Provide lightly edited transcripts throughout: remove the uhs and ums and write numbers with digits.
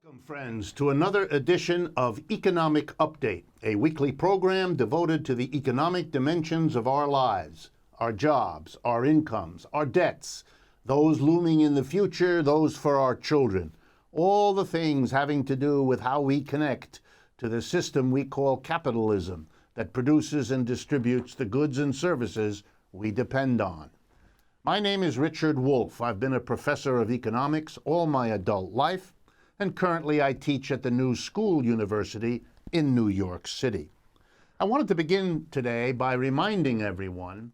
Welcome, friends, to another edition of Economic Update, a weekly program devoted to the economic dimensions of our lives, our jobs, our incomes, our debts, those looming in the future, those for our children, all the things having to do with how we connect to the system we call capitalism that produces and distributes the goods and services we depend on. My name is Richard Wolff. I've been a professor of economics all my adult life, and currently I teach at the New School University in New York City. I wanted to begin today by reminding everyone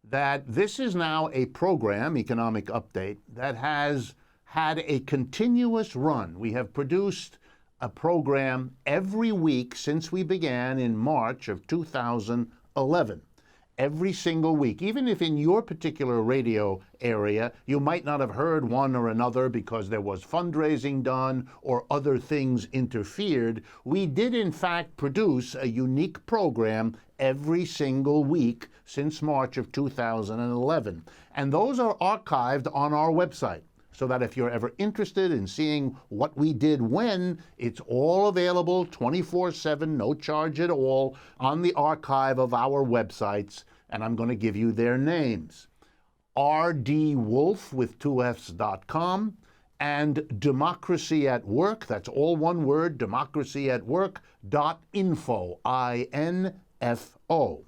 that this is now a program, Economic Update, that has had a continuous run. We have produced a program every week since we began in March of 2011. Every single week, even if in your particular radio area you might not have heard one or another because there was fundraising done or other things interfered, we did in fact produce a unique program every single week since March of 2011. And those are archived on our website, so that if you're ever interested in seeing what we did when, it's all available 24/7, no charge at all, on the archive of our websites, and I'm going to give you their names. rdwolf with 2fs.com and Democracy at Work, that's all one word, democracyatwork.info, I-N-F-O.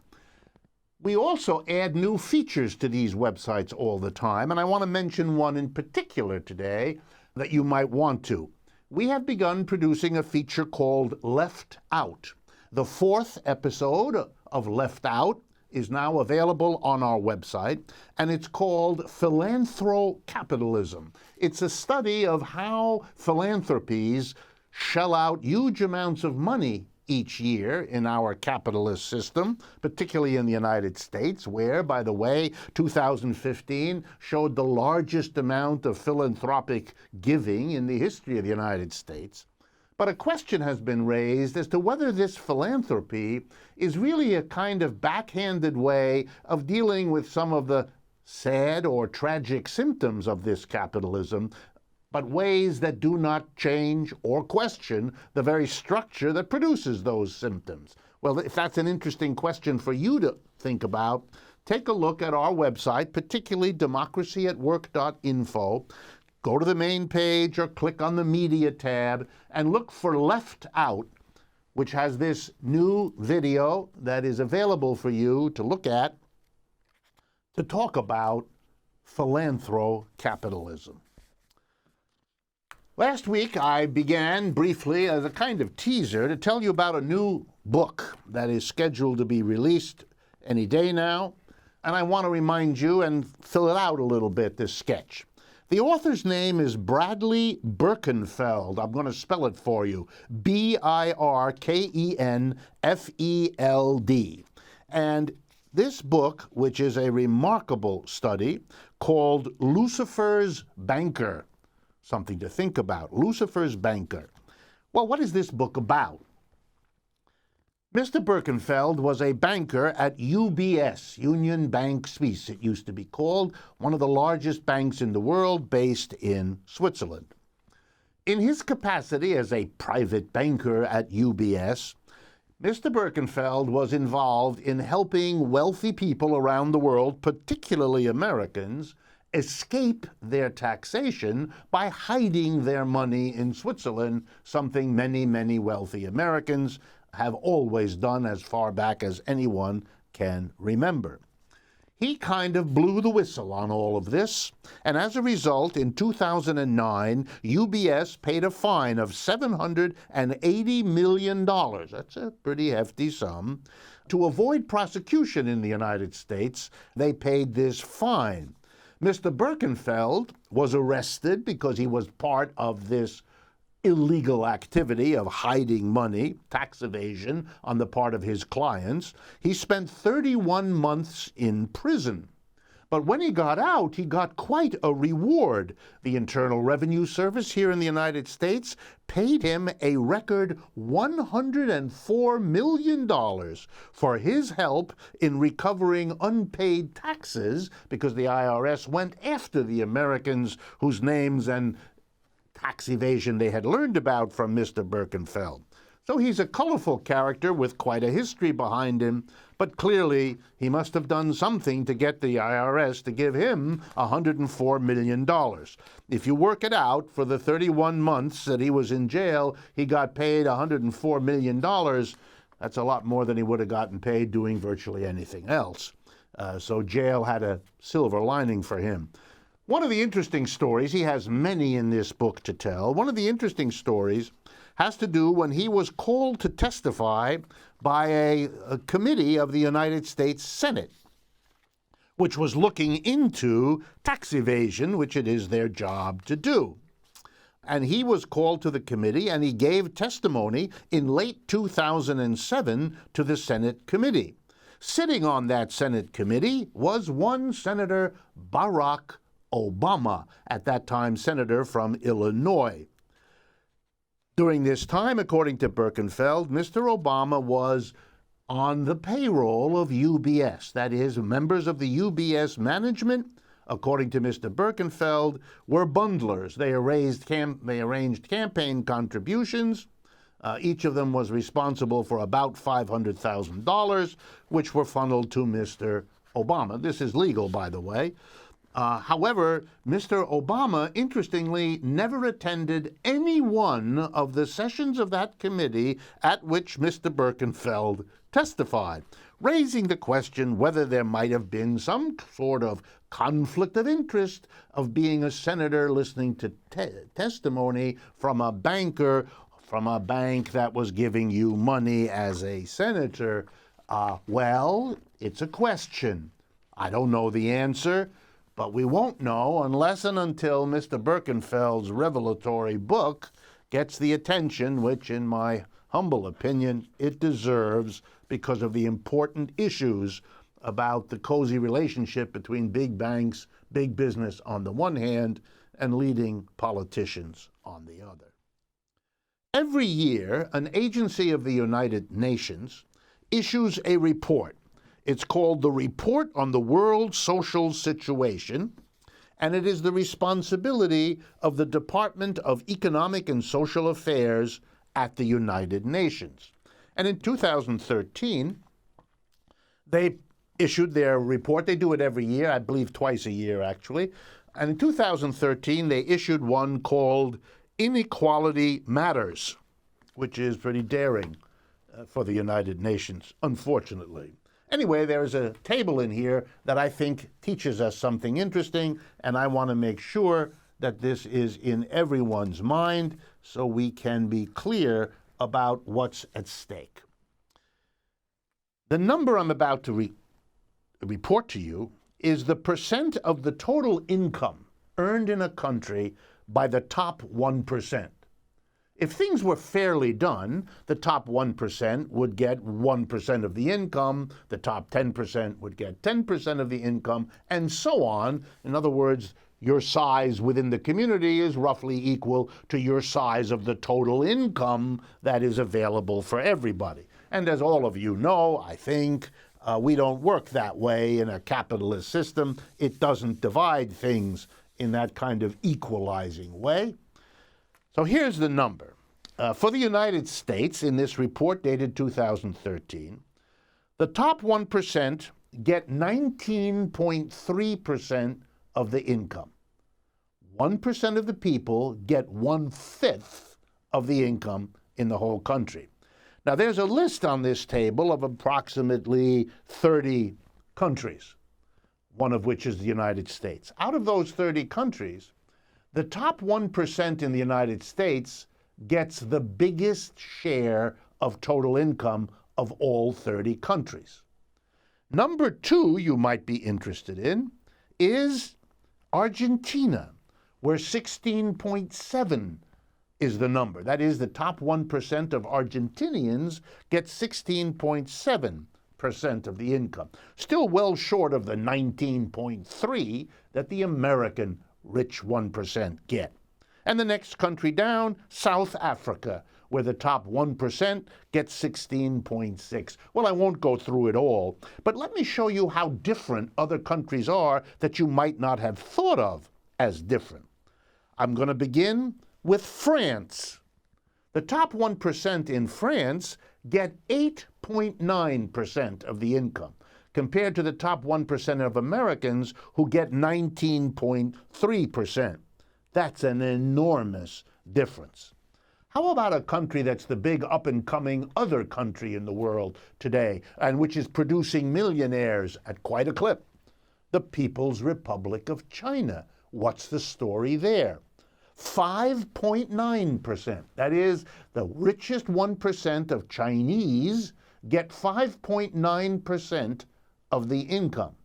We also add new features to these websites all the time, and I want to mention one in particular today that you might want to. We have begun producing a feature called Left Out. The fourth episode of Left Out is now available on our website, and it's called Philanthrocapitalism. It's a study of how philanthropies shell out huge amounts of money each year in our capitalist system, particularly in the United States, where, by the way, 2015 showed the largest amount of philanthropic giving in the history of the United States. But a question has been raised as to whether this philanthropy is really a kind of backhanded way of dealing with some of the sad or tragic symptoms of this capitalism, but ways that do not change or question the very structure that produces those symptoms. Well, if that's an interesting question for you to think about, take a look at our website, particularly democracyatwork.info. Go to the main page or click on the Media tab and look for Left Out, which has this new video that is available for you to look at to talk about philanthrocapitalism. Last week, I began briefly as a kind of teaser to tell you about a new book that is scheduled to be released any day now, and I want to remind you and fill it out a little bit, this sketch. The author's name is Bradley Birkenfeld. I'm going to spell it for you, Birkenfeld. And this book, which is a remarkable study called Lucifer's Banker, something to think about, Lucifer's Banker. Well, what is this book about? Mr. Birkenfeld was a banker at UBS, Union Bank Suisse, it used to be called, one of the largest banks in the world based in Switzerland. In his capacity as a private banker at UBS, Mr. Birkenfeld was involved in helping wealthy people around the world, particularly Americans, escape their taxation by hiding their money in Switzerland, something many, many wealthy Americans have always done as far back as anyone can remember. He kind of blew the whistle on all of this, and as a result, in 2009, UBS paid a fine of $780 million, that's a pretty hefty sum. To avoid prosecution in the United States, they paid this fine. Mr. Birkenfeld was arrested because he was part of this illegal activity of hiding money, tax evasion on the part of his clients. He spent 31 months in prison. But when he got out, he got quite a reward. The Internal Revenue Service here in the United States paid him a record $104 million for his help in recovering unpaid taxes, because the IRS went after the Americans whose names and tax evasion they had learned about from Mr. Birkenfeld. So he's a colorful character with quite a history behind him, but clearly he must have done something to get the IRS to give him $104 million. If you work it out, for the 31 months that he was in jail, he got paid $104 million. That's a lot more than he would have gotten paid doing virtually anything else. So jail had a silver lining for him. One of the interesting stories, he has many in this book to tell, one of the interesting stories has to do when he was called to testify by a committee of the United States Senate, which was looking into tax evasion, which it is their job to do. And he was called to the committee, and he gave testimony in late 2007 to the Senate committee. Sitting on that Senate committee was one Senator Barack Obama, at that time senator from Illinois. During this time, according to Birkenfeld, Mr. Obama was on the payroll of UBS. That is, members of the UBS management, according to Mr. Birkenfeld, were bundlers. They arranged campaign contributions. Each of them was responsible for about $500,000, which were funneled to Mr. Obama. This is legal, by the way. However, Mr. Obama, interestingly, never attended any one of the sessions of that committee at which Mr. Birkenfeld testified, raising the question whether there might have been some sort of conflict of interest of being a senator listening to testimony from a banker from a bank that was giving you money as a senator. Well, it's a question. I don't know the answer. But we won't know unless and until Mr. Birkenfeld's revelatory book gets the attention which, in my humble opinion, it deserves because of the important issues about the cozy relationship between big banks, big business on the one hand, and leading politicians on the other. Every year, an agency of the United Nations issues a report. It's called the Report on the World Social Situation, and it is the responsibility of the Department of Economic and Social Affairs at the United Nations. And in 2013, they issued their report. They do it every year, I believe twice a year, actually. And in 2013, they issued one called Inequality Matters, which is pretty daring for the United Nations, unfortunately. Anyway, there's a table in here that I think teaches us something interesting, and I want to make sure that this is in everyone's mind so we can be clear about what's at stake. The number I'm about to report to you is the percent of the total income earned in a country by the top 1%. If things were fairly done, the top 1% would get 1% of the income, the top 10% would get 10% of the income, and so on. In other words, your size within the community is roughly equal to your size of the total income that is available for everybody. And as all of you know, I think, we don't work that way in a capitalist system. It doesn't divide things in that kind of equalizing way. So here's the number. For the United States, in this report dated 2013, the top 1% get 19.3% of the income. 1% of the people get 1/5 of the income in the whole country. Now, there's a list on this table of approximately 30 countries, one of which is the United States. Out of those 30 countries, the top 1% in the United States gets the biggest share of total income of all 30 countries. Number 2 you might be interested in is Argentina, where 16.7 is the number. That is, the top 1% of Argentinians get 16.7% of the income. Still well short of the 19.3 that the American rich 1% get. And the next country down, South Africa, where the top 1% gets 16.6. Well, I won't go through it all, but let me show you how different other countries are that you might not have thought of as different. I'm going to begin with France. The top 1% in France get 8.9% of the income, compared to the top 1% of Americans who get 19.3%. That's an enormous difference. How about a country that's the big up-and-coming other country in the world today, and which is producing millionaires at quite a clip? The People's Republic of China. What's the story there? 5.9%. That is, the richest 1% of Chinese get 5.9% of the income,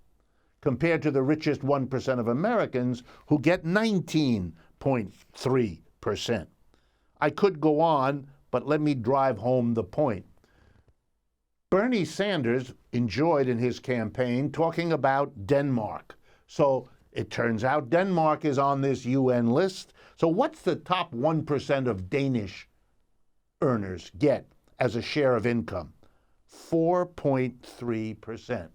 compared to the richest 1% of Americans who get 19.3%. I could go on, but let me drive home the point. Bernie Sanders enjoyed in his campaign talking about Denmark. So it turns out Denmark is on this UN list. So what's the top 1% of Danish earners get as a share of income? 4.3%.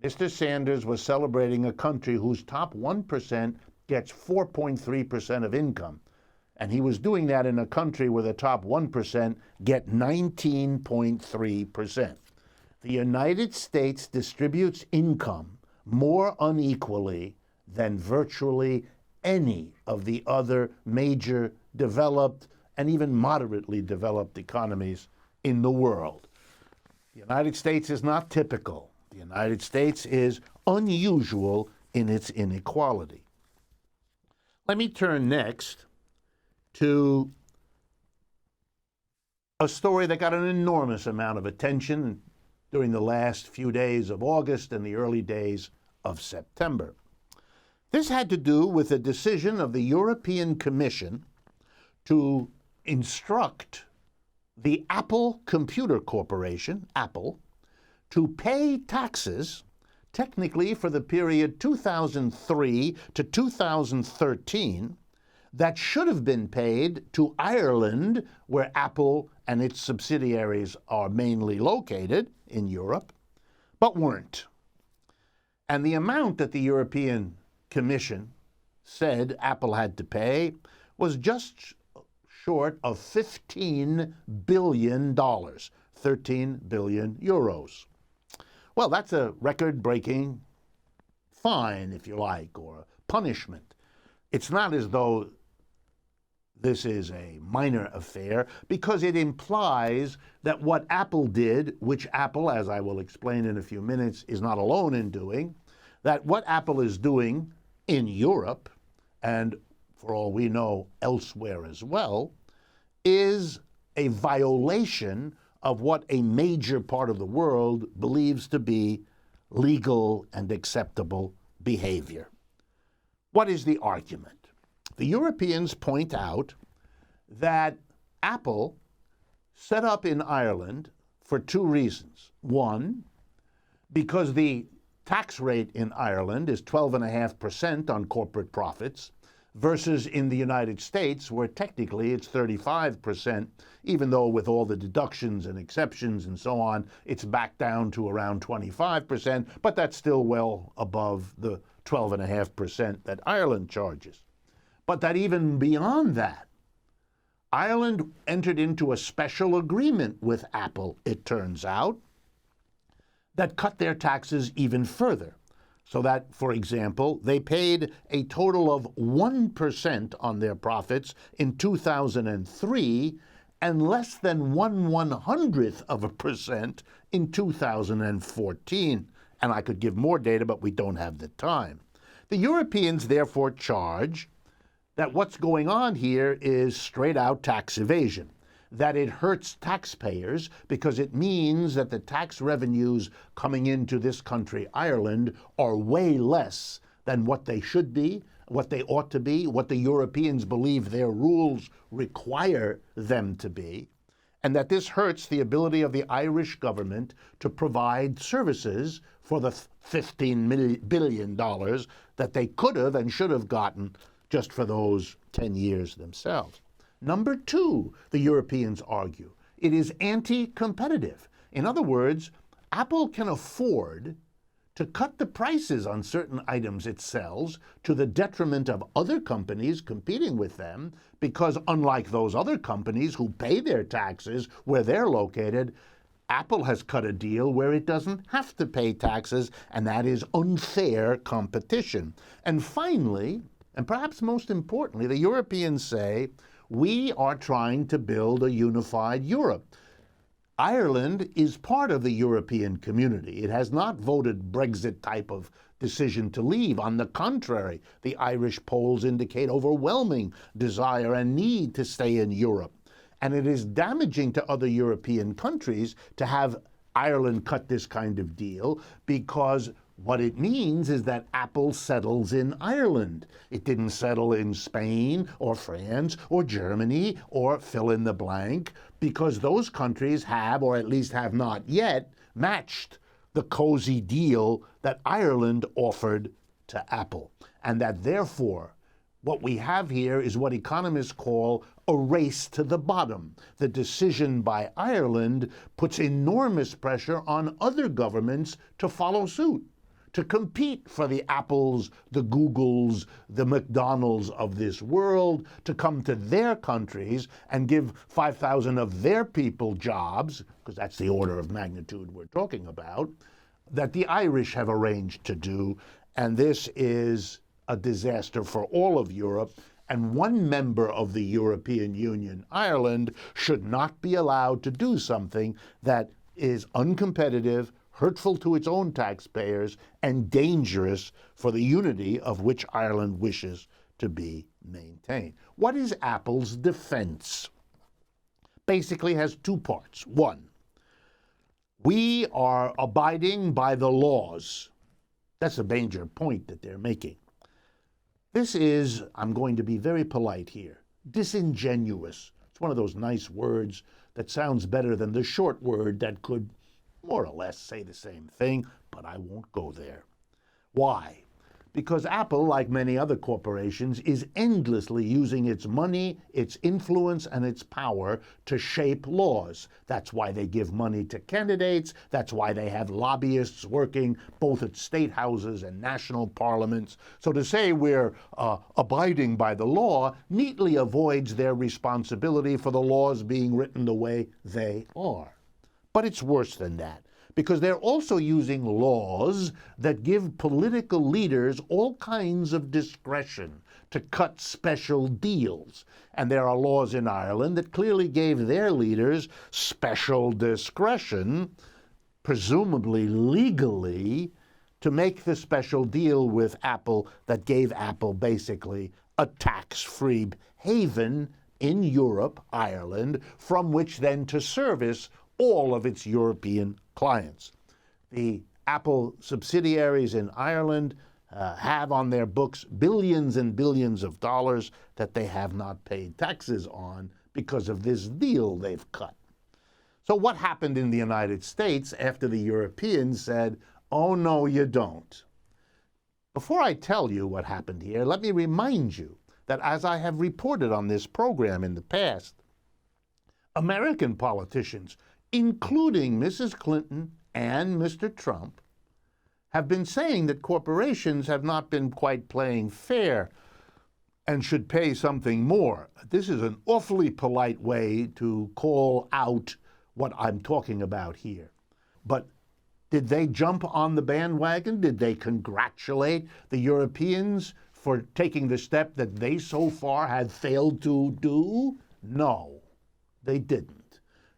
Mr. Sanders was celebrating a country whose top 1% gets 4.3% of income. And he was doing that in a country where the top 1% get 19.3%. The United States distributes income more unequally than virtually any of the other major developed and even moderately developed economies in the world. The United States is not typical. The United States is unusual in its inequality. Let me turn next to a story that got an enormous amount of attention during the last few days of August and the early days of September. This had to do with a decision of the European Commission to instruct the Apple Computer Corporation, Apple, to pay taxes, technically for the period 2003 to 2013, that should have been paid to Ireland, where Apple and its subsidiaries are mainly located in Europe, but weren't. And the amount that the European Commission said Apple had to pay was just short of $15 billion, 13 billion euros. Well, that's a record-breaking fine, if you like, or punishment. It's not as though this is a minor affair, because it implies that what Apple did, which Apple, as I will explain in a few minutes, is not alone in doing, that what Apple is doing in Europe, and for all we know elsewhere as well, is a violation of what a major part of the world believes to be legal and acceptable behavior. What is the argument? The Europeans point out that Apple set up in Ireland for two reasons. One, because the tax rate in Ireland is 12.5% on corporate profits, versus in the United States, where technically it's 35%, even though with all the deductions and exceptions and so on, it's back down to around 25%, but that's still well above the 12.5% that Ireland charges. But that even beyond that, Ireland entered into a special agreement with Apple, it turns out, that cut their taxes even further. So that, for example, they paid a total of 1% on their profits in 2003 and less than 1/100% in 2014. And I could give more data, but we don't have the time. The Europeans therefore charge that what's going on here is straight-out tax evasion, that it hurts taxpayers because it means that the tax revenues coming into this country, Ireland, are way less than what they should be, what they ought to be, what the Europeans believe their rules require them to be, and that this hurts the ability of the Irish government to provide services for the $15 billion that they could have and should have gotten just for those 10 years themselves. Number two, the Europeans argue, it is anti-competitive. In other words, Apple can afford to cut the prices on certain items it sells to the detriment of other companies competing with them, because unlike those other companies who pay their taxes where they're located, Apple has cut a deal where it doesn't have to pay taxes, and that is unfair competition. And finally, and perhaps most importantly, the Europeans say, we are trying to build a unified Europe. Ireland is part of the European community. It has not voted Brexit type of decision to leave. On the contrary, the Irish polls indicate overwhelming desire and need to stay in Europe. And it is damaging to other European countries to have Ireland cut this kind of deal, because what it means is that Apple settles in Ireland. It didn't settle in Spain or France or Germany or fill in the blank, because those countries have, or at least have not yet, matched the cozy deal that Ireland offered to Apple. And that therefore, what we have here is what economists call a race to the bottom. The decision by Ireland puts enormous pressure on other governments to follow suit, to compete for the Apples, the Googles, the McDonald's of this world, to come to their countries and give 5,000 of their people jobs, because that's the order of magnitude we're talking about, that the Irish have arranged to do. And this is a disaster for all of Europe. And one member of the European Union, Ireland, should not be allowed to do something that is uncompetitive, hurtful to its own taxpayers, and dangerous for the unity of which Ireland wishes to be maintained. What is Apple's defense? Basically has two parts. One, we are abiding by the laws. That's a major point that they're making. This is, I'm going to be very polite here, disingenuous. It's one of those nice words that sounds better than the short word that could more or less say the same thing, but I won't go there. Why? Because Apple, like many other corporations, is endlessly using its money, its influence, and its power to shape laws. That's why they give money to candidates. That's why they have lobbyists working both at state houses and national parliaments. So to say we're abiding by the law neatly avoids their responsibility for the laws being written the way they are. But it's worse than that, because they're also using laws that give political leaders all kinds of discretion to cut special deals. And there are laws in Ireland that clearly gave their leaders special discretion, presumably legally, to make the special deal with Apple that gave Apple basically a tax-free haven in Europe, Ireland, from which then to service all of its European clients. The Apple subsidiaries in Ireland have on their books billions and billions of dollars that they have not paid taxes on because of this deal they've cut. So what happened in the United States after the Europeans said, oh, no, you don't? Before I tell you what happened here, let me remind you that, as I have reported on this program in the past, American politicians, including Mrs. Clinton and Mr. Trump, have been saying that corporations have not been quite playing fair and should pay something more. This is an awfully polite way to call out what I'm talking about here. But did they jump on the bandwagon? Did they congratulate the Europeans for taking the step that they so far had failed to do? No, they didn't.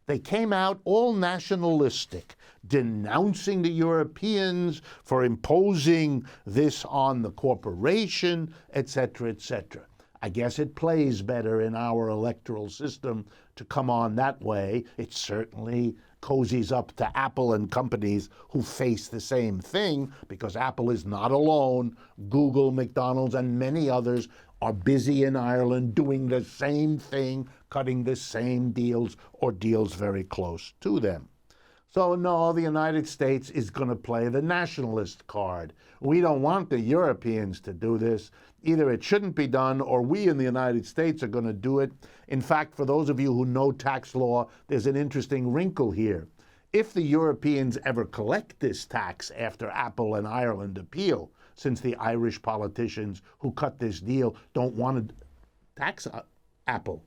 They came out all nationalistic, denouncing the Europeans for imposing this on the corporation, etc., etc. I guess it plays better in our electoral system to come on that way. It certainly cozies up to Apple and companies who face the same thing, because Apple is not alone. Google, McDonald's, and many others are busy in Ireland doing the same thing, cutting the same deals or deals very close to them. So no, the United States is going to play the nationalist card. We don't want the Europeans to do this. Either it shouldn't be done, or we in the United States are going to do it. In fact, for those of you who know tax law, there's an interesting wrinkle here. If the Europeans ever collect this tax after Apple and Ireland appeal, since the Irish politicians who cut this deal don't want to tax Apple,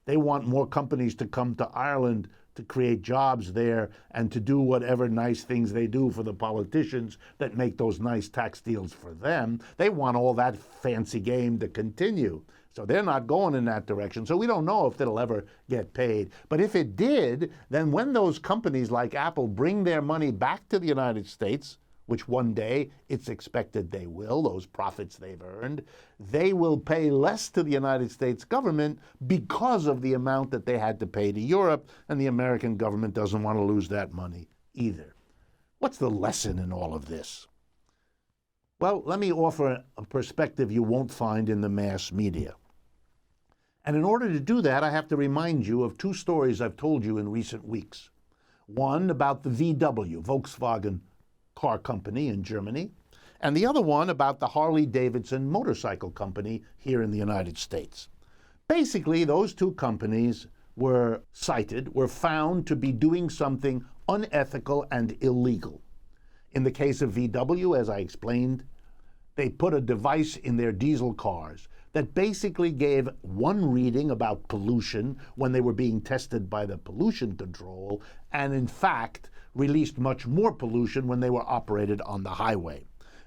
they want more companies to come to Ireland to create jobs there and to do whatever nice things they do for the politicians that make those nice tax deals for them. They want all that fancy game to continue. So they're not going in that direction. So we don't know if it'll ever get paid. But if it did, then when those companies like Apple bring their money back to the United States, which one day it's expected they will, those profits they've earned, they will pay less to the United States government because of the amount that they had to pay to Europe, and the American government doesn't want to lose that money either. What's the lesson in all of this? Well, let me offer a perspective you won't find in the mass media. And in order to do that, I have to remind you of two stories I've told you in recent weeks. One about the VW, Volkswagen car company in Germany, and the other one about the Harley-Davidson motorcycle company here in the United States. Basically, those two companies were found to be doing something unethical and illegal. In the case of VW, as I explained, they put a device in their diesel cars that basically gave one reading about pollution when they were being tested by the pollution control, and in fact released much more pollution when they were operated on the highway.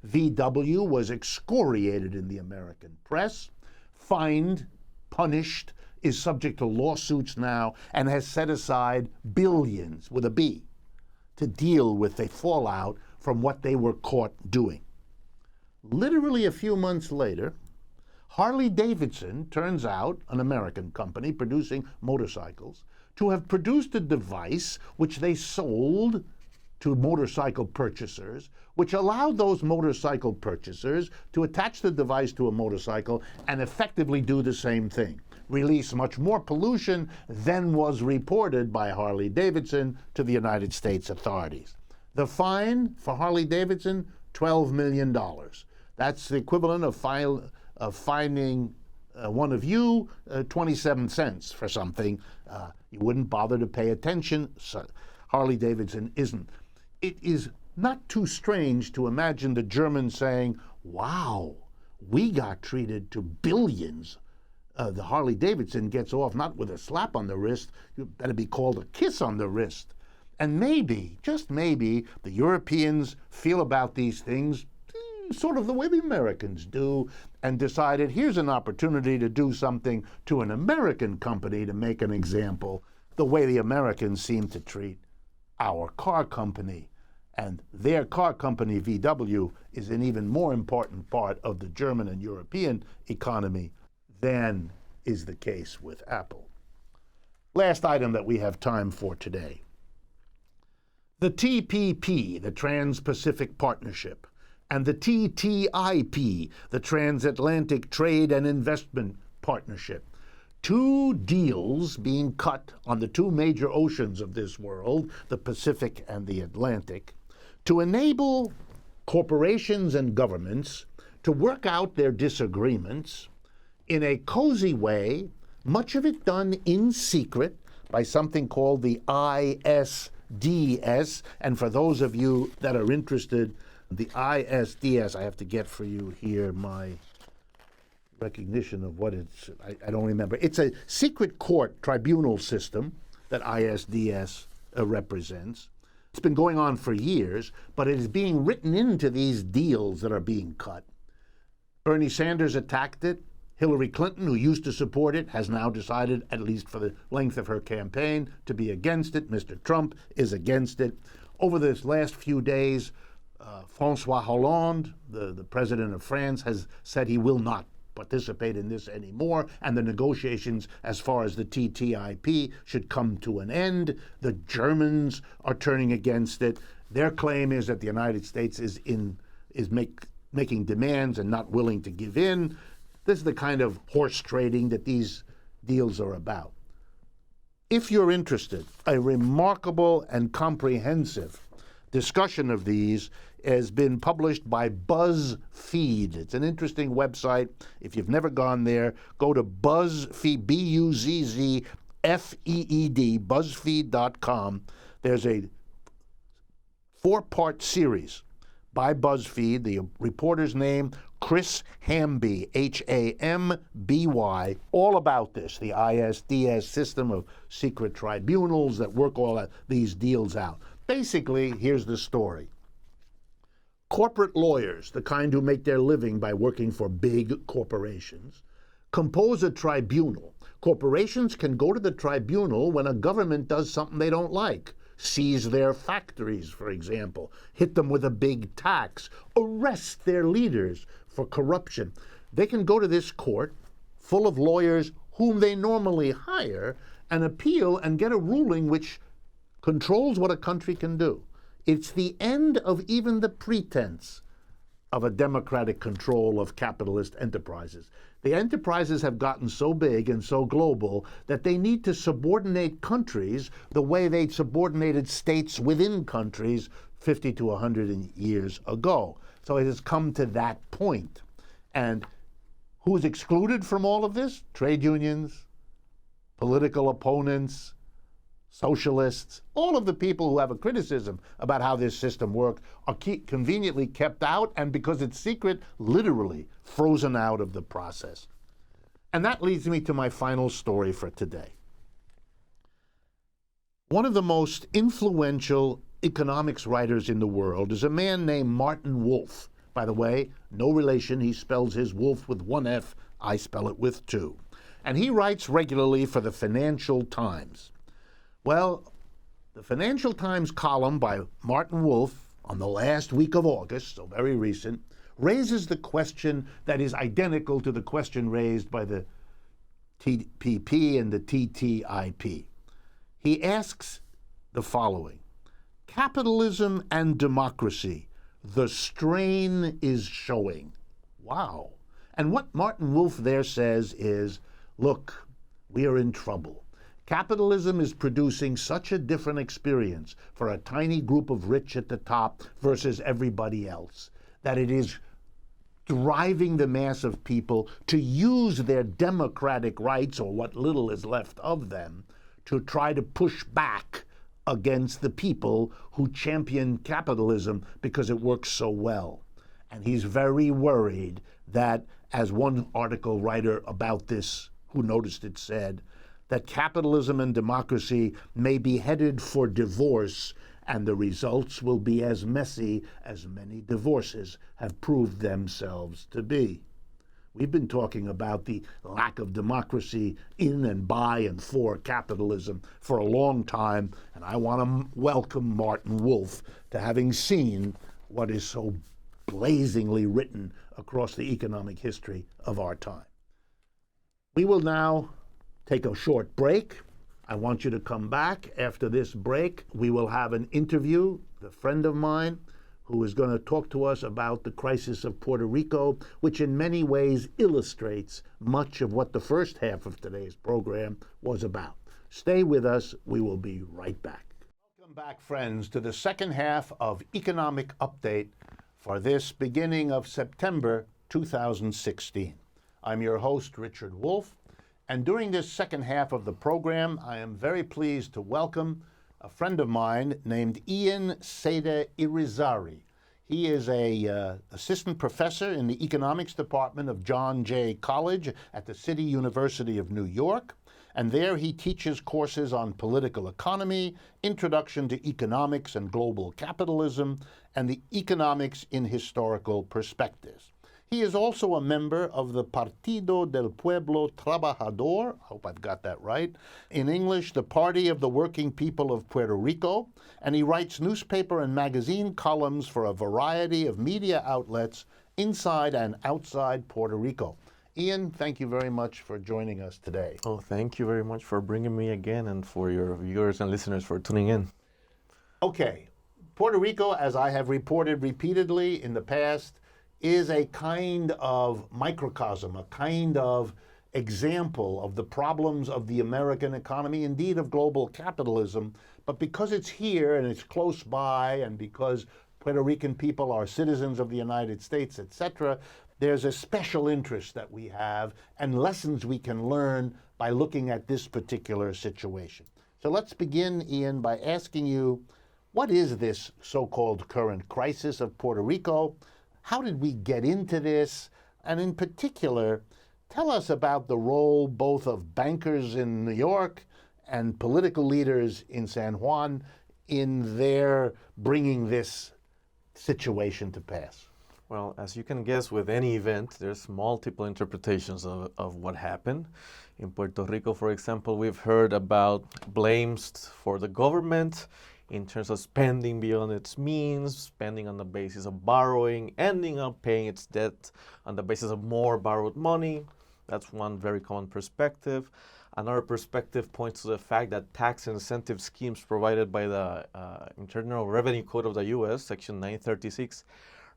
VW was excoriated in the American press, fined, punished, is subject to lawsuits now, and has set aside billions, with a B, to deal with the fallout from what they were caught doing. Literally a few months later, Harley-Davidson turns out, an American company producing motorcycles, to have produced a device which they sold to motorcycle purchasers, which allowed those motorcycle purchasers to attach the device to a motorcycle and effectively do the same thing, release much more pollution than was reported by Harley-Davidson to the United States authorities. The fine for Harley-Davidson, $12 million. That's the equivalent of fining one of you 27 cents for something. You wouldn't bother to pay attention. So Harley-Davidson isn't. It is not too strange to imagine the Germans saying, wow, we got treated to billions. The Harley-Davidson gets off not with a slap on the wrist, that'd be called a kiss on the wrist. And maybe, just maybe, the Europeans feel about these things sort of the way the Americans do, and decided here's an opportunity to do something to an American company to make an example, the way the Americans seem to treat our car company. And their car company, VW, is an even more important part of the German and European economy than is the case with Apple. Last item that we have time for today. The TPP, the Trans-Pacific Partnership, and the TTIP, the Transatlantic Trade and Investment Partnership. Two deals being cut on the two major oceans of this world, the Pacific and the Atlantic, to enable corporations and governments to work out their disagreements in a cozy way, much of it done in secret by something called the ISDS. And for those of you that are interested, the ISDS, I have to get for you here my recognition of what it's, I don't remember. It's a secret court tribunal system that ISDS represents. It's been going on for years, but it is being written into these deals that are being cut. Bernie Sanders attacked it. Hillary Clinton, who used to support it, has now decided, at least for the length of her campaign, to be against it. Mr. Trump is against it. Over this last few days, François Hollande, the president of France, has said he will not participate in this anymore, and the negotiations as far as the TTIP should come to an end. The Germans are turning against it. Their claim is that the United States is making demands and not willing to give in. This is the kind of horse trading that these deals are about. If you're interested, a remarkable and comprehensive discussion of these has been published by BuzzFeed. It's an interesting website. If you've never gone there, go to BuzzFeed, BuzzFeed, BuzzFeed.com. There's a 4-part series by BuzzFeed. The reporter's name, Chris Hamby, Hamby, all about this, the ISDS system of secret tribunals that work all these deals out. Basically, here's the story. Corporate lawyers, the kind who make their living by working for big corporations, compose a tribunal. Corporations can go to the tribunal when a government does something they don't like. Seize their factories, for example, hit them with a big tax, arrest their leaders for corruption. They can go to this court full of lawyers whom they normally hire and appeal and get a ruling which controls what a country can do. It's the end of even the pretense of a democratic control of capitalist enterprises. The enterprises have gotten so big and so global that they need to subordinate countries the way they subordinated states within countries 50 to 100 years ago. So it has come to that point. And who's excluded from all of this? Trade unions, political opponents, socialists, all of the people who have a criticism about how this system works are conveniently kept out, and because it's secret, literally frozen out of the process. And that leads me to my final story for today. One of the most influential economics writers in the world is a man named Martin Wolf. By the way, no relation. He spells his Wolf with one F. I spell it with two. And he writes regularly for the Financial Times. Well, the Financial Times column by Martin Wolf on the last week of August, so very recent, raises the question that is identical to the question raised by the TPP and the TTIP. He asks the following: capitalism and democracy, the strain is showing. Wow. And what Martin Wolf there says is, look, we are in trouble. Capitalism is producing such a different experience for a tiny group of rich at the top versus everybody else, that it is driving the mass of people to use their democratic rights, or what little is left of them, to try to push back against the people who champion capitalism because it works so well. And he's very worried that, as one article writer about this who noticed it said, that capitalism and democracy may be headed for divorce, and the results will be as messy as many divorces have proved themselves to be. We've been talking about the lack of democracy in and by and for capitalism for a long time, and I want to welcome Martin Wolf to having seen what is so blazingly written across the economic history of our time. We will now take a short break. I want you to come back after this break. We will have an interview with a friend of mine who is going to talk to us about the crisis of Puerto Rico, which in many ways illustrates much of what the first half of today's program was about. Stay with us. We will be right back. Welcome back, friends, to the second half of Economic Update for this beginning of September 2016. I'm your host, Richard Wolff. And during this second half of the program, I am very pleased to welcome a friend of mine named Ian Seda Irizarry. He is a assistant professor in the economics department of John Jay College at the City University of New York. And there he teaches courses on political economy, introduction to economics and global capitalism, and the economics in historical perspectives. He is also a member of the Partido del Pueblo Trabajador, I hope I've got that right, in English, the Party of the Working People of Puerto Rico, and he writes newspaper and magazine columns for a variety of media outlets inside and outside Puerto Rico. Ian, thank you very much for joining us today. Oh, thank you very much for bringing me again, and for your viewers and listeners for tuning in. Okay, Puerto Rico, as I have reported repeatedly in the past, is a kind of microcosm, a kind of example of the problems of the American economy, indeed of global capitalism. But because it's here and it's close by, and because Puerto Rican people are citizens of the United States, etc., there's a special interest that we have and lessons we can learn by looking at this particular situation. So let's begin, Ian, by asking you, What is this so-called current crisis of Puerto Rico? How did we get into this? And in particular, tell us about the role both of bankers in New York and political leaders in San Juan in their bringing this situation to pass. Well, as you can guess, with any event, there's multiple interpretations of what happened. In Puerto Rico, for example, we've heard about blames for the government in terms of spending beyond its means, spending on the basis of borrowing, ending up paying its debt on the basis of more borrowed money. That's one very common perspective. Another perspective points to the fact that tax incentive schemes provided by the Internal Revenue Code of the U.S., Section 936,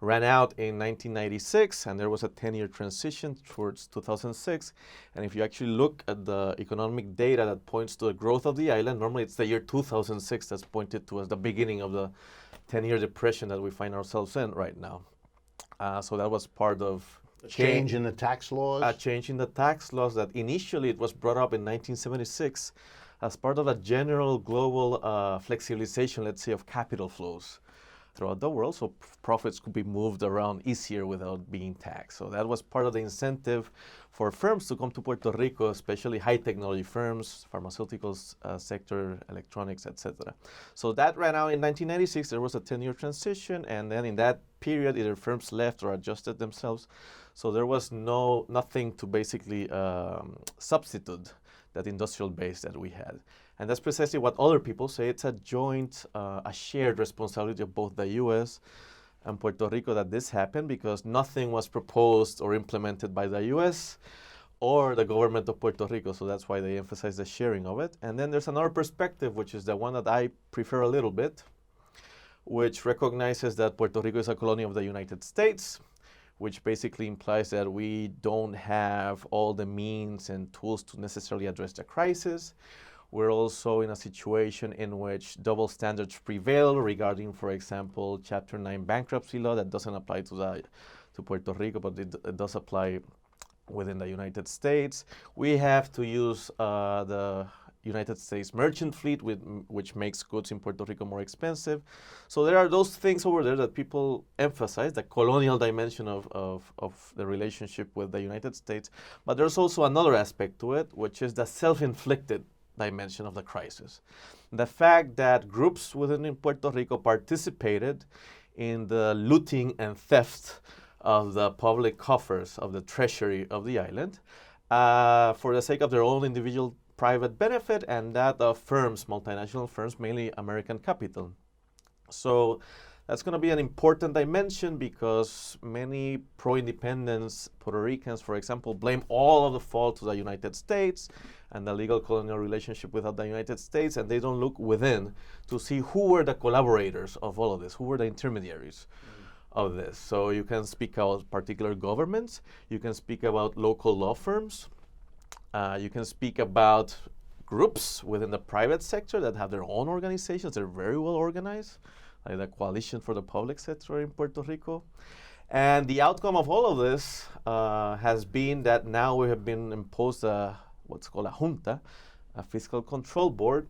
ran out in 1996, and there was a 10-year transition towards 2006. And if you actually look at the economic data that points to the growth of the island, normally it's the year 2006 that's pointed to as the beginning of the 10-year depression that we find ourselves in right now. So that was part of change in the tax laws? A change in the tax laws that initially it was brought up in 1976 as part of a general global flexibilization, let's say, of capital flows throughout the world, so profits could be moved around easier without being taxed. So that was part of the incentive for firms to come to Puerto Rico, especially high technology firms, pharmaceuticals sector, electronics, etc. So that ran out in 1996. There was a 10-year transition, and then in that period, either firms left or adjusted themselves. So there was nothing to basically substitute that industrial base that we had. And that's precisely what other people say. It's a joint, a shared responsibility of both the U.S. and Puerto Rico that this happened, because nothing was proposed or implemented by the U.S. or the government of Puerto Rico. So that's why they emphasize the sharing of it. And then there's another perspective, which is the one that I prefer a little bit, which recognizes that Puerto Rico is a colony of the United States, which basically implies that we don't have all the means and tools to necessarily address the crisis. We're also in a situation in which double standards prevail regarding, for example, Chapter 9 bankruptcy law that doesn't apply to Puerto Rico, but it does apply within the United States. We have to use the United States merchant fleet, which makes goods in Puerto Rico more expensive. So there are those things over there that people emphasize, the colonial dimension of the relationship with the United States. But there's also another aspect to it, which is the self-inflicted dimension of the crisis. The fact that groups within Puerto Rico participated in the looting and theft of the public coffers of the treasury of the island for the sake of their own individual private benefit and that of firms, multinational firms, mainly American capital. So that's going to be an important dimension, because many pro-independence Puerto Ricans, for example, blame all of the fault to the United States and the legal colonial relationship with the United States, and they don't look within to see who were the collaborators of all of this, who were the intermediaries of this. So you can speak about particular governments, you can speak about local law firms, you can speak about groups within the private sector that have their own organizations. They're very well organized, like the Coalition for the Public Sector in Puerto Rico. And the outcome of all of this has been that now we have been imposed what's called a junta, a fiscal control board,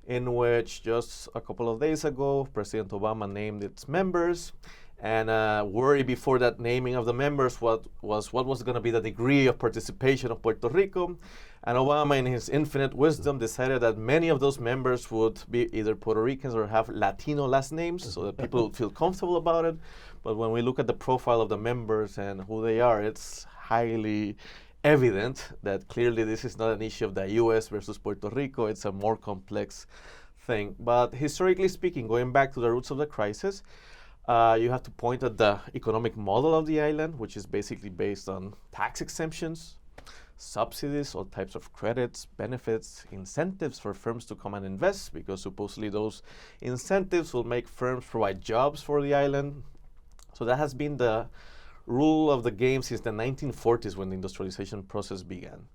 in which just a couple of days ago, President Obama named its members. And worry before that naming of the members what was going to be the degree of participation of Puerto Rico. And Obama, in his infinite wisdom, decided that many of those members would be either Puerto Ricans or have Latino last names, so that people would feel comfortable about it. But when we look at the profile of the members and who they are, it's highly evident that clearly this is not an issue of the U.S. versus Puerto Rico. It's a more complex thing. But historically speaking, going back to the roots of the crisis, you have to point at the economic model of the island, which is basically based on tax exemptions, subsidies, all types of credits, benefits, incentives for firms to come and invest, because supposedly those incentives will make firms provide jobs for the island. So that has been the rule of the game since the 1940s, when the industrialization process began.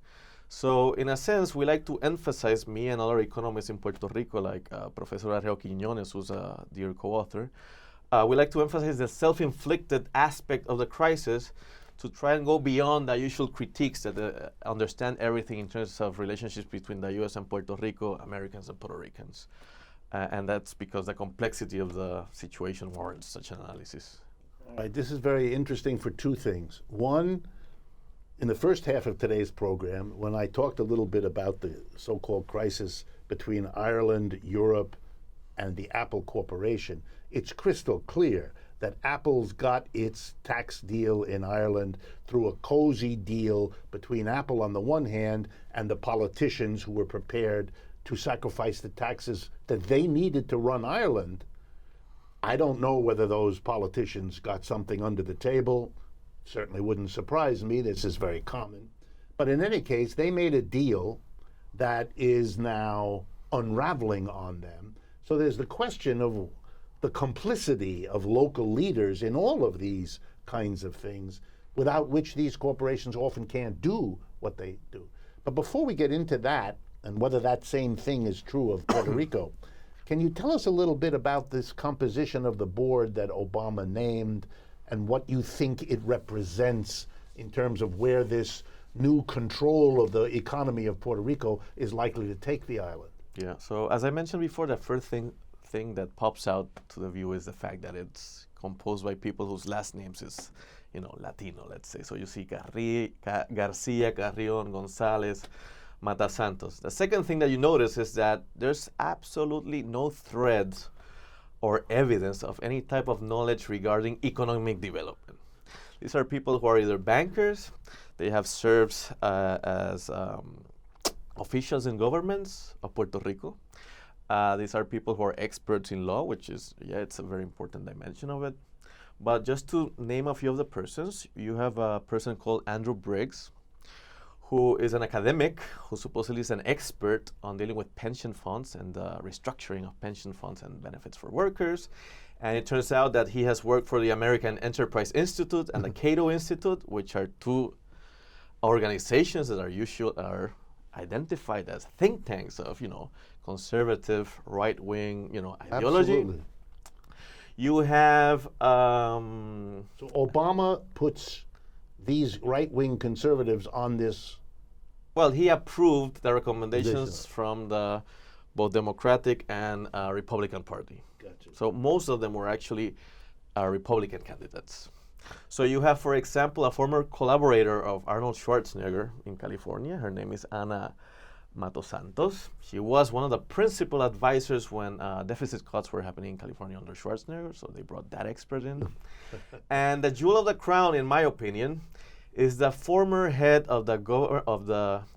So in a sense, we like to emphasize, me and other economists in Puerto Rico, like Professor Arreo Quiñones, who's a dear co-author, we like to emphasize the self-inflicted aspect of the crisis to try and go beyond the usual critiques that understand everything in terms of relationships between the U.S. and Puerto Rico, Americans and Puerto Ricans. And that's because the complexity of the situation warrants such an analysis. All right, this is very interesting for two things. One, in the first half of today's program, when I talked a little bit about the so-called crisis between Ireland, Europe, and the Apple Corporation, it's crystal clear that Apple's got its tax deal in Ireland through a cozy deal between Apple on the one hand and the politicians who were prepared to sacrifice the taxes that they needed to run Ireland. I don't know whether those politicians got something under the table. Certainly wouldn't surprise me. This is very common. But in any case, they made a deal that is now unraveling on them. So there's the question of the complicity of local leaders in all of these kinds of things, without which these corporations often can't do what they do. But before we get into that, and whether that same thing is true of Puerto Rico, can you tell us a little bit about this composition of the board that Obama named and what you think it represents in terms of where this new control of the economy of Puerto Rico is likely to take the island? Yeah, so as I mentioned before, the first thing that pops out to the view is the fact that it's composed by people whose last names is, Latino, let's say. So you see Garcia, Carrion, Gonzalez, Matasantos. The second thing that you notice is that there's absolutely no thread or evidence of any type of knowledge regarding economic development. These are people who are either bankers, they have served as officials in governments of Puerto Rico. These are people who are experts in law, which is, it's a very important dimension of it. But just to name a few of the persons, you have a person called Andrew Briggs, who is an academic, who supposedly is an expert on dealing with pension funds and the restructuring of pension funds and benefits for workers. And it turns out that he has worked for the American Enterprise Institute and the Cato Institute, which are two organizations that are identified as think tanks of, conservative, right-wing, ideology. Absolutely. You have... So Obama puts these right-wing conservatives on this. Well, he approved the recommendations from the both Democratic and Republican Party. Gotcha. So most of them were actually Republican candidates. So you have, for example, a former collaborator of Arnold Schwarzenegger in California. Her name is Ana Matosantos. She was one of the principal advisors when deficit cuts were happening in California under Schwarzenegger, so they brought that expert in. And the jewel of the crown, in my opinion, is the former head of the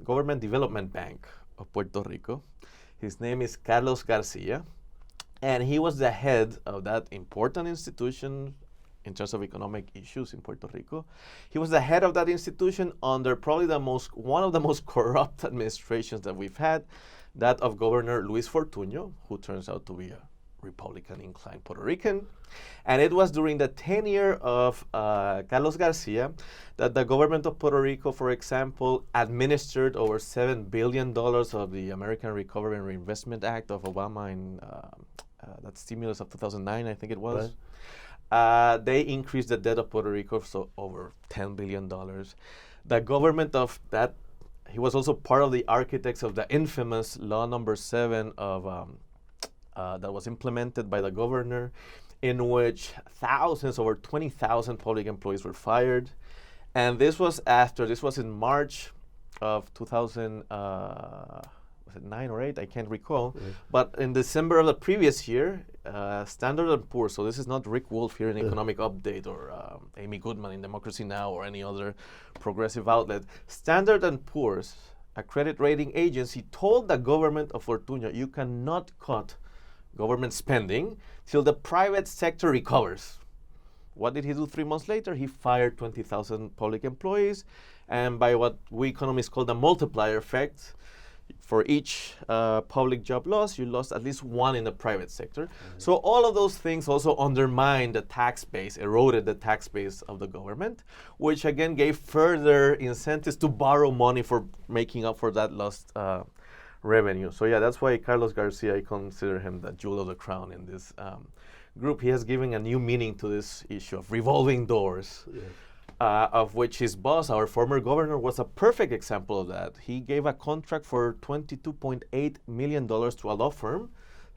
Government Development Bank of Puerto Rico. His name is Carlos Garcia, and he was the head of that important institution in terms of economic issues in Puerto Rico. He was the head of that institution under probably one of the most corrupt administrations that we've had, that of Governor Luis Fortuño, who turns out to be a Republican-inclined Puerto Rican. And it was during the tenure of Carlos Garcia that the government of Puerto Rico, for example, administered over $7 billion of the American Recovery and Reinvestment Act of Obama in that stimulus of 2009, I think it was. Right. They increased the debt of Puerto Rico, so over $10 billion. The government of that, he was also part of the architects of the infamous Law Number 7 of that was implemented by the governor, in which over 20,000 public employees were fired. And this was in March of 2000, was it 9 or 8? I can't recall. Mm-hmm. But in December of the previous year, Standard & Poor's, so this is not Rick Wolf here in Economic Update or Amy Goodman in Democracy Now! Or any other progressive outlet. Standard & Poor's, a credit rating agency, told the government of Fortuño, you cannot cut government spending till the private sector recovers. What did he do 3 months later? He fired 20,000 public employees, and by what we economists call the multiplier effect, for each public job loss, you lost at least one in the private sector. Mm-hmm. So all of those things also undermined the tax base, eroded the tax base of the government, which again gave further incentives to borrow money for making up for that lost revenue. So yeah, that's why Carlos Garcia, I consider him the jewel of the crown in this group. He has given a new meaning to this issue of revolving doors. Yeah. Of which his boss, our former governor, was a perfect example of that. He gave a contract for $22.8 million to a law firm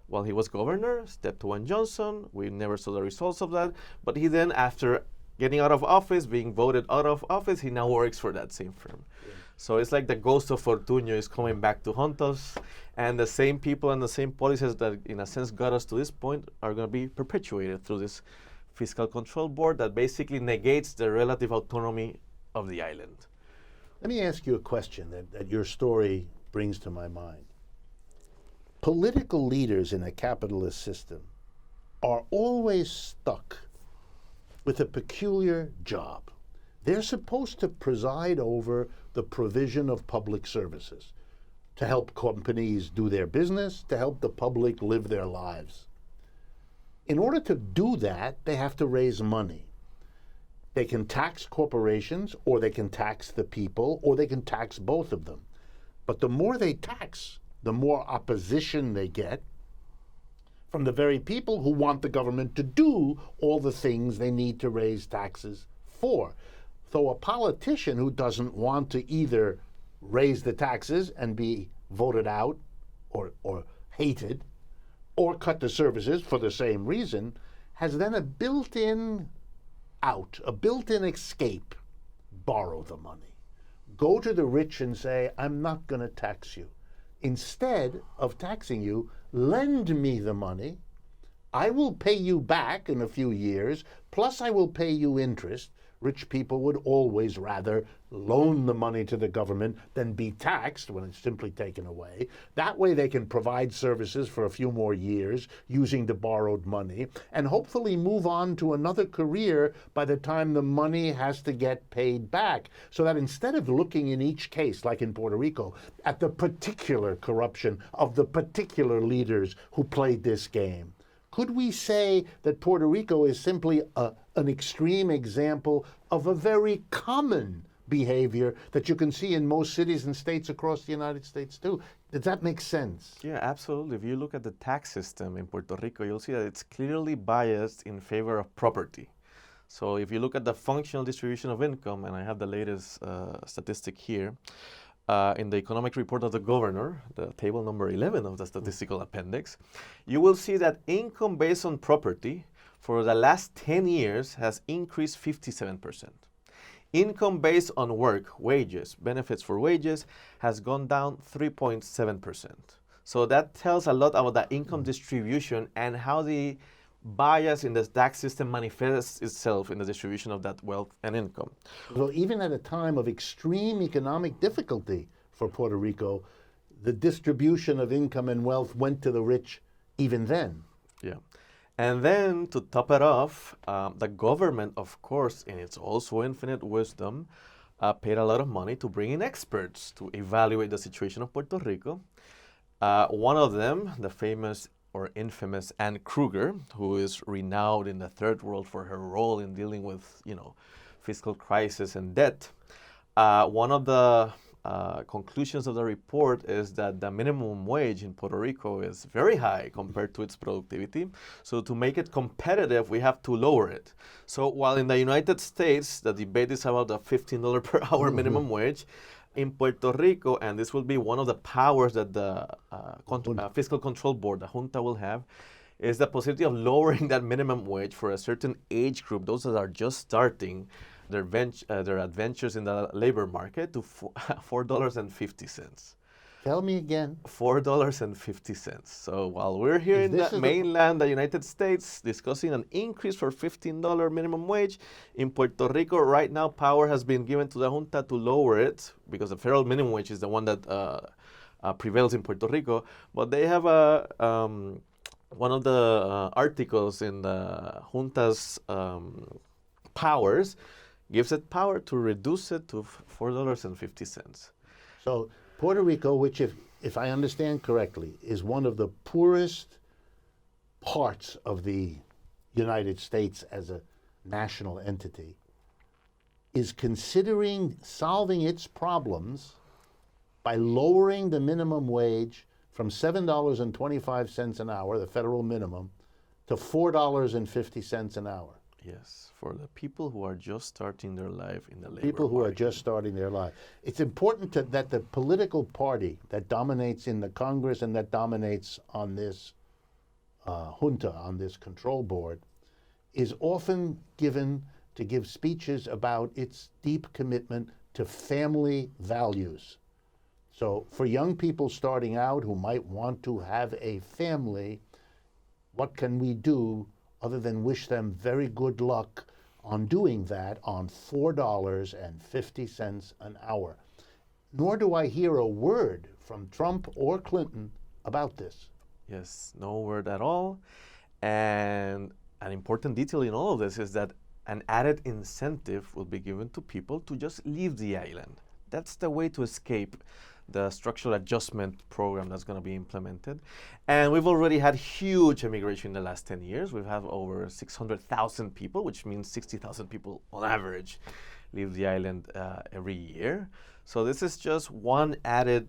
while he was governor, Step 1 Johnson. We never saw the results of that. But he then, after getting out of office, being voted out of office, he now works for that same firm. Yeah. So it's like the ghost of Fortunio is coming back to haunt us. And the same people and the same policies that, in a sense, got us to this point are going to be perpetuated through this fiscal control board that basically negates the relative autonomy of the island. Let me ask you a question that your story brings to my mind. Political leaders in a capitalist system are always stuck with a peculiar job. They're supposed to preside over the provision of public services, to help companies do their business, to help the public live their lives. In order to do that, they have to raise money. They can tax corporations, or they can tax the people, or they can tax both of them. But the more they tax, the more opposition they get from the very people who want the government to do all the things they need to raise taxes for. So a politician who doesn't want to either raise the taxes and be voted out or hated, or cut the services for the same reason, has then a built-in out, a built-in escape. Borrow the money. Go to the rich and say, I'm not going to tax you. Instead of taxing you, lend me the money. I will pay you back in a few years, plus I will pay you interest. Rich people would always rather loan the money to the government than be taxed when it's simply taken away. That way they can provide services for a few more years using the borrowed money and hopefully move on to another career by the time the money has to get paid back. So that instead of looking in each case, like in Puerto Rico, at the particular corruption of the particular leaders who played this game, could we say that Puerto Rico is simply an extreme example of a very common behavior that you can see in most cities and states across the United States too? Does that make sense? Yeah, absolutely. If you look at the tax system in Puerto Rico, you'll see that it's clearly biased in favor of property. So if you look at the functional distribution of income, and I have the latest statistic here, in the economic report of the governor, the table number 11 of the statistical appendix, you will see that income based on property for the last 10 years has increased 57%. Income based on work, wages, benefits for wages, has gone down 3.7%. So that tells a lot about the income distribution and how the bias in the tax system manifests itself in the distribution of that wealth and income. So even at a time of extreme economic difficulty for Puerto Rico, the distribution of income and wealth went to the rich even then. Yeah. And then to top it off, the government, of course, in its also infinite wisdom, paid a lot of money to bring in experts to evaluate the situation of Puerto Rico. One of them, the famous or infamous Anne Kruger, who is renowned in the third world for her role in dealing with, fiscal crisis and debt. One of the conclusions of the report is that the minimum wage in Puerto Rico is very high compared to its productivity. So to make it competitive, we have to lower it. So while in the United States, the debate is about the $15 per hour minimum wage, in Puerto Rico, and this will be one of the powers that the Fiscal Control Board, the junta, will have, is the possibility of lowering that minimum wage for a certain age group, those that are just starting their adventures in the labor market, to $4.50. Tell me again. $4.50. So while we're here in the mainland, the United States, discussing an increase for $15 minimum wage, in Puerto Rico right now, power has been given to the junta to lower it, because the federal minimum wage is the one that prevails in Puerto Rico. But they have one of the articles in the junta's powers gives it power to reduce it to $4.50. So Puerto Rico, which, if I understand correctly, is one of the poorest parts of the United States as a national entity, is considering solving its problems by lowering the minimum wage from $7.25 an hour, the federal minimum, to $4.50 an hour. Yes, for the people who are just starting their life in the labor People who market. are just starting their life. It's important that the political party that dominates in the Congress and that dominates on this junta on this control board, is often given to give speeches about its deep commitment to family values. So for young people starting out who might want to have a family, what can we do other than wish them very good luck on doing that on $4.50 an hour? Nor do I hear a word from Trump or Clinton about this. Yes, no word at all. And an important detail in all of this is that an added incentive will be given to people to just leave the island. That's the way to escape the structural adjustment program that's going to be implemented. And we've already had huge immigration in the last 10 years. We've had over 600,000 people, which means 60,000 people on average leave the island every year. So this is just one added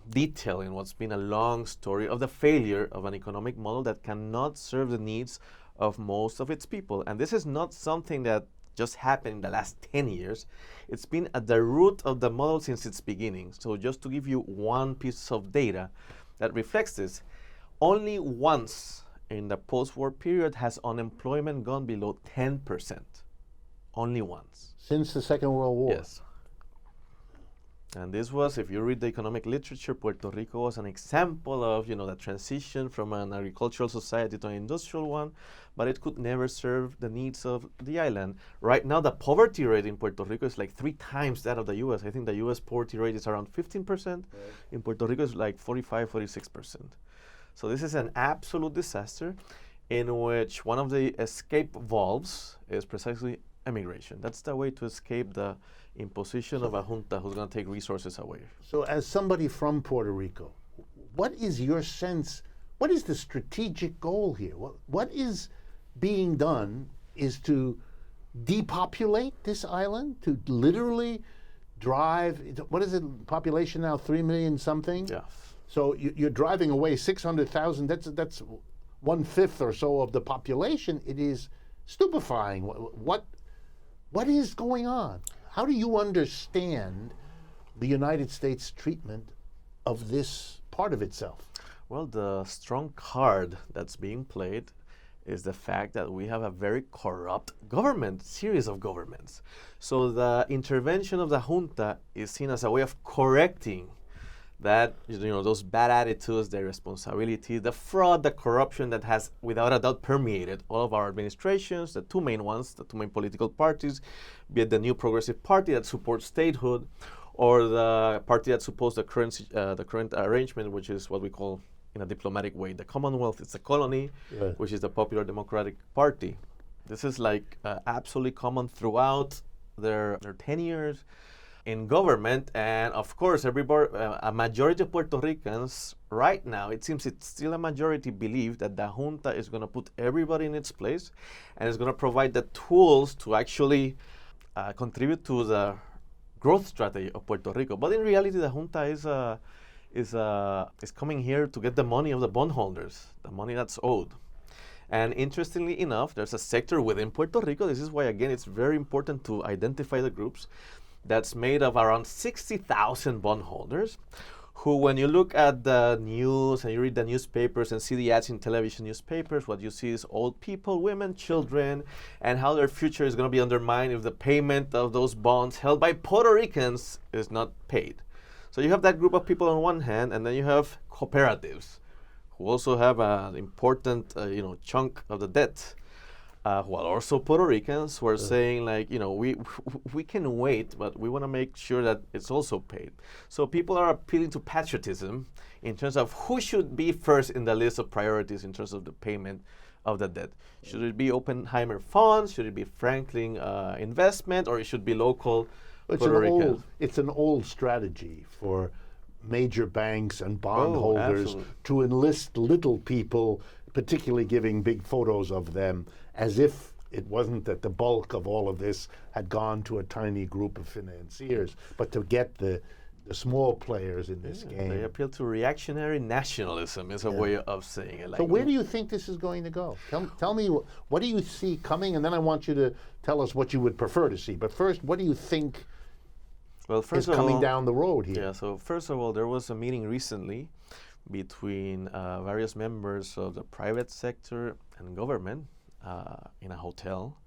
detail in what's been a long story of the failure of an economic model that cannot serve the needs of most of its people. And this is not something that just happened in the last 10 years. It's been at the root of the model since its beginning. So just to give you one piece of data that reflects this, only once in the post-war period has unemployment gone below 10%. Only once. Since the Second World War? Yes. And this was, if you read the economic literature, Puerto Rico was an example of, the transition from an agricultural society to an industrial one, but it could never serve the needs of the island. Right now, the poverty rate in Puerto Rico is like 3 times that of the U.S. I think the U.S. poverty rate is around 15%. Right. In Puerto Rico, it's like 46%. So this is an absolute disaster in which one of the escape valves is precisely immigration. That's the way to escape the imposition of a junta who's going to take resources away. So as somebody from Puerto Rico, what is your sense, what is the strategic goal here? What is being done is to depopulate this island, to literally drive, what is it, population now, 3 million something? Yeah. So you're driving away 600,000, that's 1/5 or so of the population. It is stupefying. What is going on? How do you understand the United States treatment of this part of itself? Well, the strong card that's being played is the fact that we have a very corrupt government, series of governments. So the intervention of the junta is seen as a way of correcting that, those bad attitudes, the irresponsibility, the fraud, the corruption that has without a doubt permeated all of our administrations, the two main ones, the two main political parties, be it the New Progressive Party that supports statehood, or the party that supports the current arrangement, which is what we call in a diplomatic way the Commonwealth. It's a colony, yeah, which is the Popular Democratic Party. This is like absolutely common throughout their tenures in government, and of course, a majority of Puerto Ricans right now, it seems it's still a majority, believe that the junta is going to put everybody in its place and is going to provide the tools to actually contribute to the growth strategy of Puerto Rico. But in reality, the junta is coming here to get the money of the bondholders, the money that's owed. And interestingly enough, there's a sector within Puerto Rico. This is why, again, it's very important to identify the groups. That's made of around 60,000 bondholders who, when you look at the news and you read the newspapers and see the ads in television newspapers, what you see is old people, women, children, and how their future is going to be undermined if the payment of those bonds held by Puerto Ricans is not paid. So you have that group of people on one hand, and then you have cooperatives who also have an important chunk of the debt. While also Puerto Ricans who are saying, we can wait, but we want to make sure that it's also paid. So people are appealing to patriotism in terms of who should be first in the list of priorities in terms of the payment of the debt. Should it be Oppenheimer funds? Should it be Franklin investment? Or it should be local Puerto Ricans? It's an old strategy for major banks and bondholders to enlist little people, particularly giving big photos of them, as if it wasn't that the bulk of all of this had gone to a tiny group of financiers, but to get the small players in this game. They appeal to reactionary nationalism is a way of saying it. So where do you think this is going to go? Tell me, what do you see coming? And then I want you to tell us what you would prefer to see. But first, what do you think is coming down the road here? Yeah, so first of all, there was a meeting recently between various members of the private sector and government in a hotel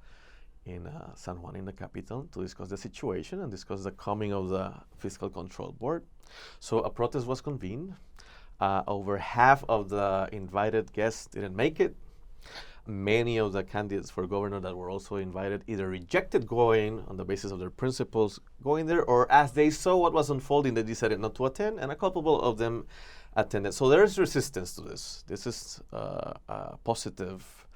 in San Juan, in the capital, to discuss the situation and discuss the coming of the Fiscal Control Board. So a protest was convened. Over half of the invited guests didn't make it. Many of the candidates for governor that were also invited either rejected going on the basis of their principles going there, or as they saw what was unfolding, they decided not to attend, and a couple of them attended. So there is resistance to this. This is a positive,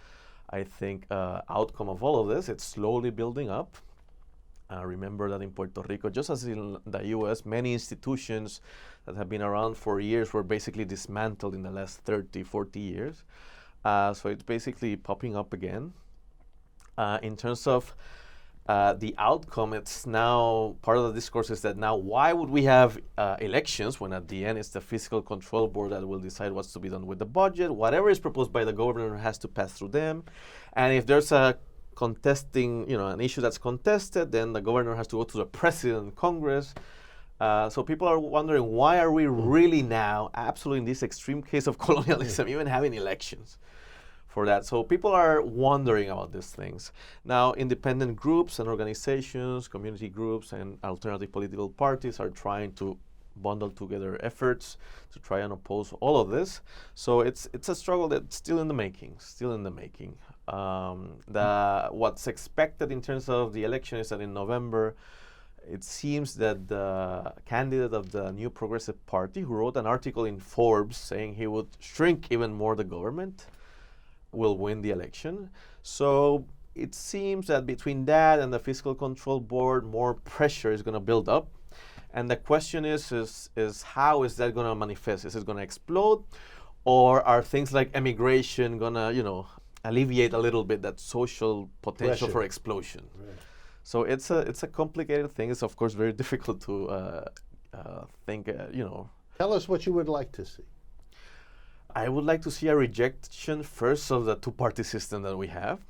I think, outcome of all of this. It's slowly building up. Remember that in Puerto Rico, just as in the US, many institutions that have been around for years were basically dismantled in the last 30, 40 years. So it's basically popping up again. In terms of the outcome, it's now part of the discourse is that now why would we have elections when at the end it's the Fiscal Control Board that will decide what's to be done with the budget. Whatever is proposed by the governor has to pass through them. And if there's a contesting, an issue that's contested, then the governor has to go to the president and Congress. So people are wondering, why are we really now, absolutely in this extreme case of colonialism, even having elections for that? So people are wondering about these things. Now, independent groups and organizations, community groups, and alternative political parties are trying to bundle together efforts to try and oppose all of this. So it's a struggle that's still in the making, What's expected in terms of the election is that in November, it seems that the candidate of the New Progressive Party, who wrote an article in Forbes saying he would shrink even more the government, will win the election. So it seems that between that and the Fiscal Control Board, more pressure is going to build up. And the question is how is that going to manifest? Is it going to explode? Or are things like immigration going to, alleviate a little bit that social potential for explosion? Right. So it's a complicated thing. It's of course very difficult to think. Tell us what you would like to see. I would like to see a rejection first of the two-party system that we have.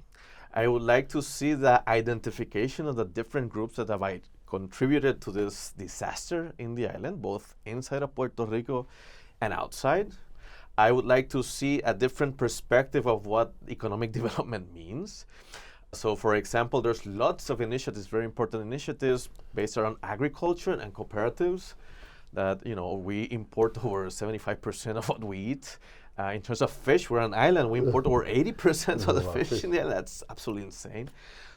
I would like to see the identification of the different groups that have contributed to this disaster in the island, both inside of Puerto Rico and outside. I would like to see a different perspective of what economic development means. So, for example, there's lots of initiatives, very important initiatives based around agriculture and cooperatives that, we import over 75% of what we eat. In terms of fish, we're an island. We import over 80% of the fish in the island. That's absolutely insane.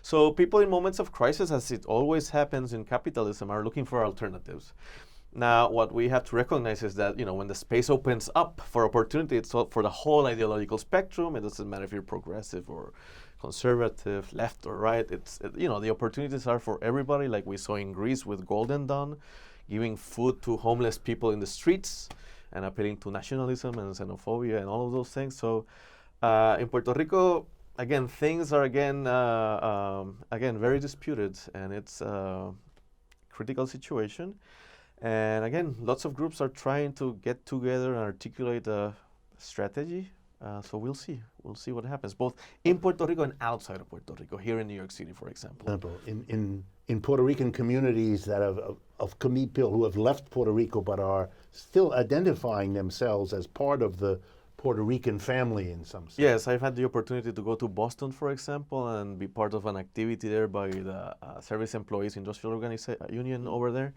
So people in moments of crisis, as it always happens in capitalism, are looking for alternatives. Now, what we have to recognize is that, when the space opens up for opportunity, it's for the whole ideological spectrum. It doesn't matter if you're progressive or conservative, left or right. The opportunities are for everybody, like we saw in Greece with Golden Dawn, giving food to homeless people in the streets and appealing to nationalism and xenophobia and all of those things. So in Puerto Rico, again, things are again very disputed, and it's a critical situation. And again, lots of groups are trying to get together and articulate a strategy. So we'll see. We'll see what happens, both in Puerto Rico and outside of Puerto Rico, here in New York City, for example. In Puerto Rican communities that of people who have left Puerto Rico but are still identifying themselves as part of the Puerto Rican family in some sense. Yes, I've had the opportunity to go to Boston, for example, and be part of an activity there by the Service Employees Industrial Union over there.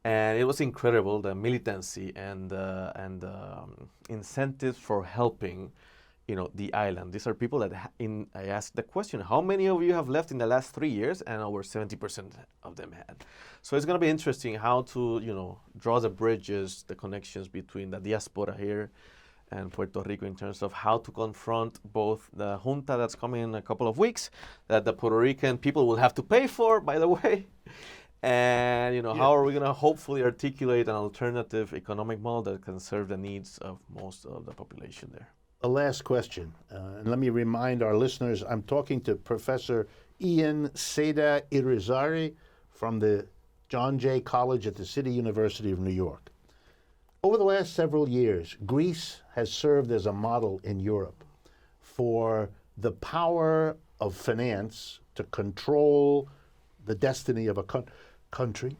And it was incredible, the militancy and incentives for helping, the island. These are people that, I asked the question, how many of you have left in the last 3 years? And over 70% of them had. So it's going to be interesting how to, draw the bridges, the connections between the diaspora here and Puerto Rico in terms of how to confront both the junta that's coming in a couple of weeks, that the Puerto Rican people will have to pay for, by the way. And how are we going to hopefully articulate an alternative economic model that can serve the needs of most of the population there? A last question, and let me remind our listeners, I'm talking to Professor Ian Seda Irizarry from the John Jay College at the City University of New York. Over the last several years, Greece has served as a model in Europe for the power of finance to control the destiny of a country,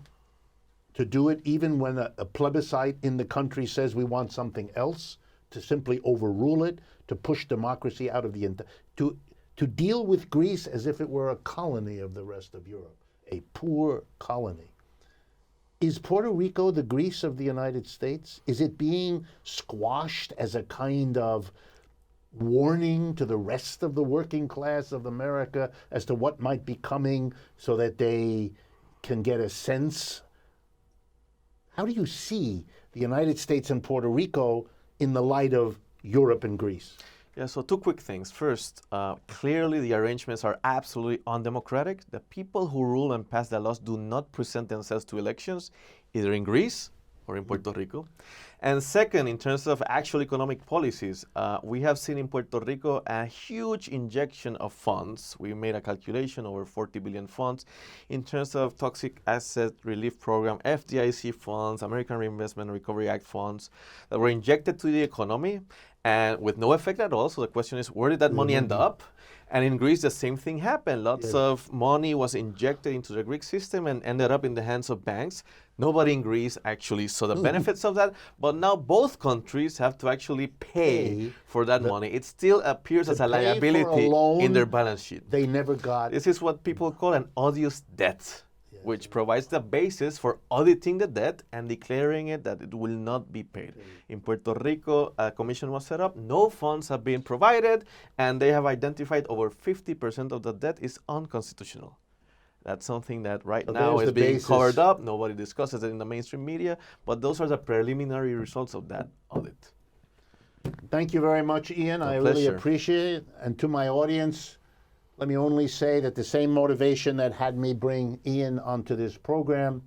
to do it even when a plebiscite in the country says we want something else, to simply overrule it, to push democracy out of the to deal with Greece as if it were a colony of the rest of Europe, a poor colony. Is Puerto Rico the Greece of the United States? Is it being squashed as a kind of warning to the rest of the working class of America as to what might be coming so that they can get a sense? How do you see the United States and Puerto Rico in the light of Europe and Greece? Yeah, so two quick things. First, clearly the arrangements are absolutely undemocratic. The people who rule and pass the laws do not present themselves to elections, either in Greece or in Puerto Rico. And second, in terms of actual economic policies, we have seen in Puerto Rico a huge injection of funds. We made a calculation over 40 billion funds in terms of toxic asset relief program, FDIC funds, American Reinvestment and Recovery Act funds that were injected to the economy and with no effect at all. So the question is, where did that money end up? And in Greece, the same thing happened. Lots of money was injected into the Greek system and ended up in the hands of banks. Nobody in Greece actually saw the benefits of that. But now both countries have to actually pay for that money. It still appears as a liability in their balance sheet. They never got. This is what people call an odious debt, which provides the basis for auditing the debt and declaring it that it will not be paid. In Puerto Rico, a commission was set up. No funds have been provided, and they have identified over 50% of the debt is unconstitutional. That's something that right now is being covered up. Nobody discusses it in the mainstream media, but those are the preliminary results of that audit. Thank you very much, Ian. I really appreciate it. And to my audience, let me only say that the same motivation that had me bring Ian onto this program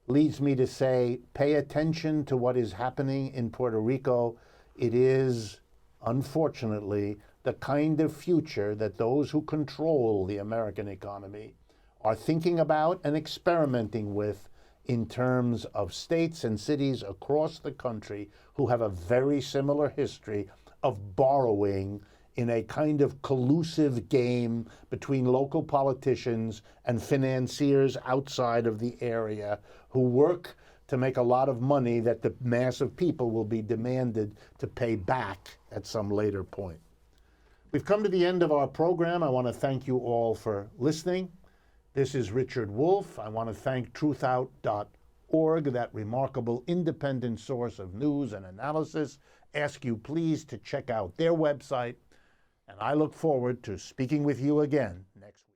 leads me to say, pay attention to what is happening in Puerto Rico. It is, unfortunately, the kind of future that those who control the American economy are thinking about and experimenting with in terms of states and cities across the country who have a very similar history of borrowing in a kind of collusive game between local politicians and financiers outside of the area who work to make a lot of money that the mass of people will be demanded to pay back at some later point. We've come to the end of our program. I want to thank you all for listening. This is Richard Wolff. I want to thank truthout.org, that remarkable independent source of news and analysis. Ask you please to check out their website. And I look forward to speaking with you again next week.